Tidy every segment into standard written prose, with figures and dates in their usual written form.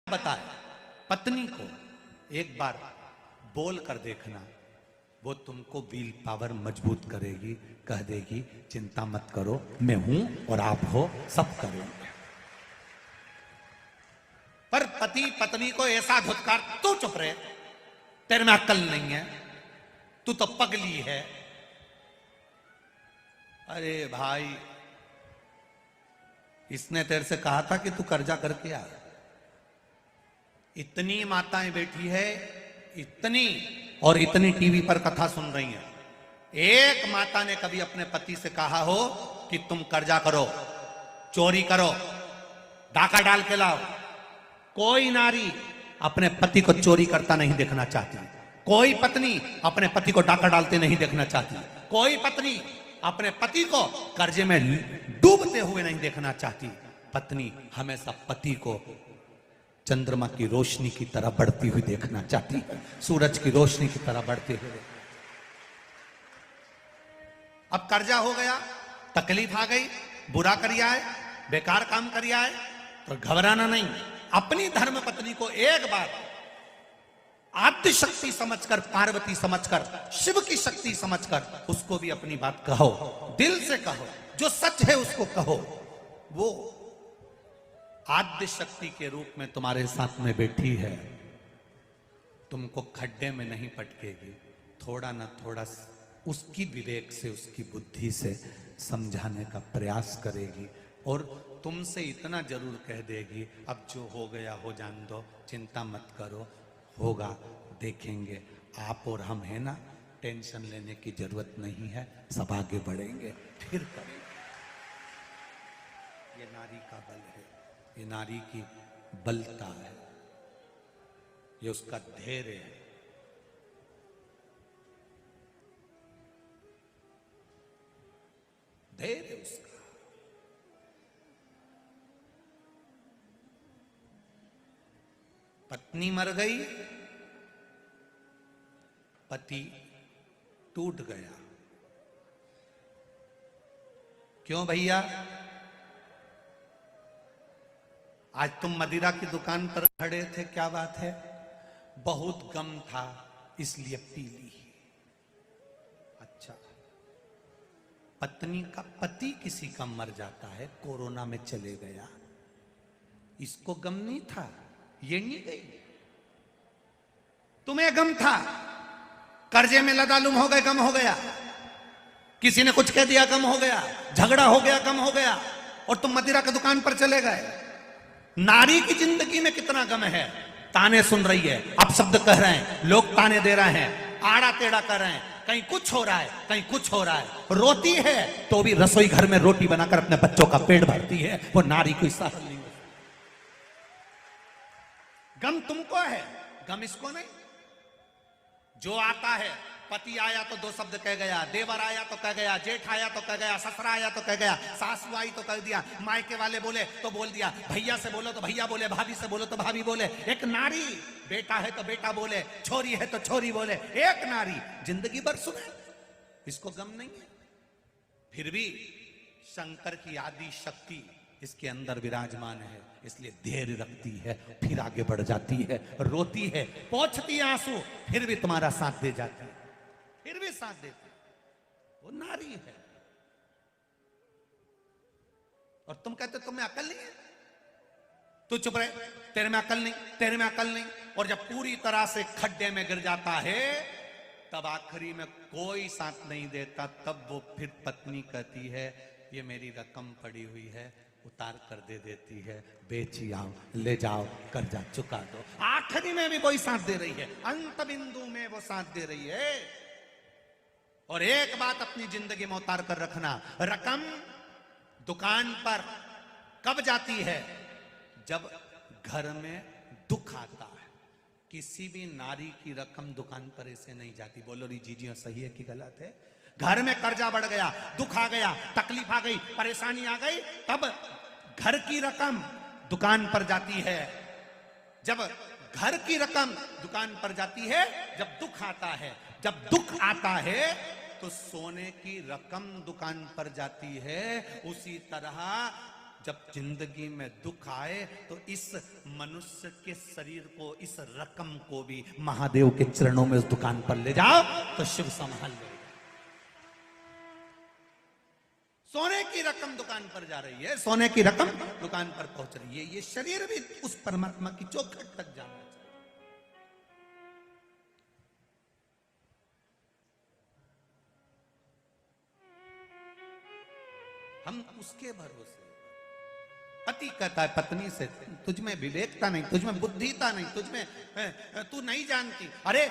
बताए पत्नी को एक बार बोल कर देखना, वो तुमको विल पावर मजबूत करेगी, कह देगी चिंता मत करो, मैं हूं और आप हो, सब करेंगे। पर पति पत्नी को ऐसा धुतकार, तू चुप रहे, तेरे में अक्ल नहीं है, तू तो पगली है। अरे भाई, इसने तेरे से कहा था कि तू कर्जा करके आ। इतनी माताएं बैठी है, इतनी और इतनी टीवी पर कथा सुन रही हैं, एक माता ने कभी अपने पति से कहा हो कि तुम कर्जा करो, चोरी करो, डाका डाल के लाओ? कोई नारी अपने पति को चोरी करता नहीं देखना चाहती, कोई पत्नी अपने पति को डाका डालते नहीं देखना चाहती, कोई पत्नी अपने पति को कर्जे में डूबते हुए नहीं देखना चाहती। पत्नी हमेशा पति को चंद्रमा की रोशनी की तरह बढ़ती हुई देखना चाहती है, सूरज की रोशनी की तरह बढ़ते हुए। अब कर्जा हो गया, तकलीफ आ गई, बुरा करिया है, बेकार काम करिया है, तो घबराना नहीं। अपनी धर्म पत्नी को एक बार आद्य शक्ति समझकर, पार्वती समझकर, शिव की शक्ति समझकर उसको भी अपनी बात कहो, दिल से कहो, जो सच है उसको कहो। वो आद्य शक्ति के रूप में तुम्हारे साथ में बैठी है, तुमको खड्डे में नहीं पटकेगी, थोड़ा ना थोड़ा उसकी विवेक से, उसकी बुद्धि से समझाने का प्रयास करेगी और तुमसे इतना जरूर कह देगी, अब जो हो गया हो जान दो, चिंता मत करो, होगा, देखेंगे, आप और हम है ना, टेंशन लेने की जरूरत नहीं है, सब आगे बढ़ेंगे, फिर करेंगे। ये नारी का बल है, ये नारी की बलता है, ये उसका धैर्य है। धैर्य उसका। पत्नी मर गई, पति टूट गया। क्यों भैया? आज तुम मदिरा की दुकान पर खड़े थे, क्या बात है? बहुत गम था इसलिए पी ली। अच्छा, पत्नी का पति किसी का मर जाता है, कोरोना में चले गया, इसको गम नहीं था, ये नहीं गई। तुम्हें गम था, कर्जे में लदालुम हो गए, गम हो गया, किसी ने कुछ कह दिया, गम हो गया, झगड़ा हो गया, गम हो गया, और तुम मदिरा की दुकान पर चले गए। नारी की जिंदगी में कितना गम है। ताने सुन रही है, अपशब्द कह रहे हैं, लोग ताने दे रहे हैं, आड़ा टेढ़ा कर रहे हैं, कहीं कुछ हो रहा है, कहीं कुछ हो रहा है। रोती है तो भी रसोई घर में रोटी बनाकर अपने बच्चों का पेट भरती है, वो नारी कोई सहन नहीं। गम तुमको है, गम इसको नहीं। जो आता है, पति आया तो दो शब्द कह गया, देवर आया तो कह गया, जेठ आया तो कह गया, ससुरा आया तो कह गया, सासू आई तो कह दिया, मायके वाले बोले तो बोल दिया, भैया से बोलो तो भैया बोले, भाभी से बोलो तो भाभी बोले। एक नारी, बेटा है तो बेटा बोले, छोरी है तो छोरी बोले, एक नारी जिंदगी भर सुने, इसको गम नहीं है। फिर भी शंकर की आदि शक्ति इसके अंदर विराजमान है, इसलिए धैर्य रखती है, फिर आगे बढ़ जाती है, रोती है, पोंछती है आंसू, फिर भी तुम्हारा साथ दे जाती है, फिर भी साथ देती है। वो नारी है। और तुम कहते तुम्हें अकल नहीं है, तू चुप रहे, तेरे में अकल नहीं, तेरे में अकल नहीं। और जब पूरी तरह से खड्डे में गिर जाता है, तब आखिरी में कोई साथ नहीं देता, तब वो फिर पत्नी कहती है, ये मेरी रकम पड़ी हुई है, उतार कर दे देती है, बेची आओ, ले जाओ, कर्जा चुका दो। आखिरी में भी कोई साथ दे रही है, अंत बिंदु में वो साथ दे रही है। और एक बात अपनी जिंदगी में उतार कर रखना, रकम दुकान पर कब जाती है? जब घर में दुख आता है। किसी भी नारी की रकम दुकान पर ऐसे नहीं जाती। बोलो री जीजी, सही है कि गलत है? घर में कर्जा बढ़ गया, दुख आ गया, तकलीफ आ गई, परेशानी आ गई, तब घर की रकम दुकान पर जाती है। जब घर की रकम दुकान पर जाती है, जब दुख आता है, जब दुख आता है तो सोने की रकम दुकान पर जाती है। उसी तरह जब जिंदगी में दुख आए तो इस मनुष्य के शरीर को, इस रकम को भी महादेव के चरणों में उस दुकान पर ले जाओ तो शिव संभाल ले। सोने की रकम दुकान पर जा रही है, सोने की रकम दुकान पर पहुंच रही है। ये शरीर भी उस परमात्मा की चौखट तक जाना चाहिए। हम उसके भरोसे। पति कहता है पत्नी से, तुझ में विवेकता नहीं, तुझ में बुद्धिता नहीं, तुझ में तू नहीं जानती। अरे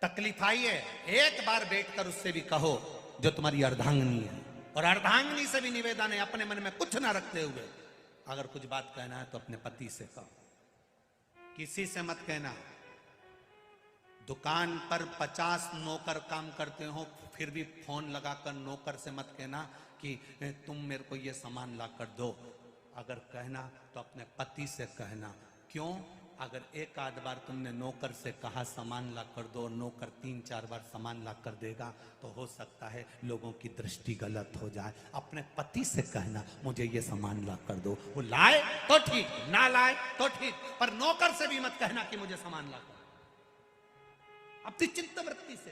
तकलीफ आई है, एक बार बैठकर उससे भी कहो जो तुम्हारी अर्धांगिनी है, और अर्धांगिनी से भी निवेदन है अपने मन में कुछ ना रखते हुए, अगर कुछ बात कहना है तो अपने पति से कहो, किसी से मत कहना। दुकान पर 50 नौकर काम करते हो, फिर भी फोन लगाकर नौकर से मत कहना कि तुम मेरे को ये सामान ला कर दो। अगर कहना तो अपने पति से कहना। क्यों? अगर एक आध बार तुमने नौकर से कहा सामान ला कर दो, नौकर 3-4 बार सामान ला कर देगा, तो हो सकता है लोगों की दृष्टि गलत हो जाए। अपने पति से कहना मुझे ये सामान ला कर दो, वो लाए तो ठीक, ना लाए तो ठीक, पर नौकर से भी मत कहना कि मुझे सामान ला कर। अपनी चित्तवृत्ति से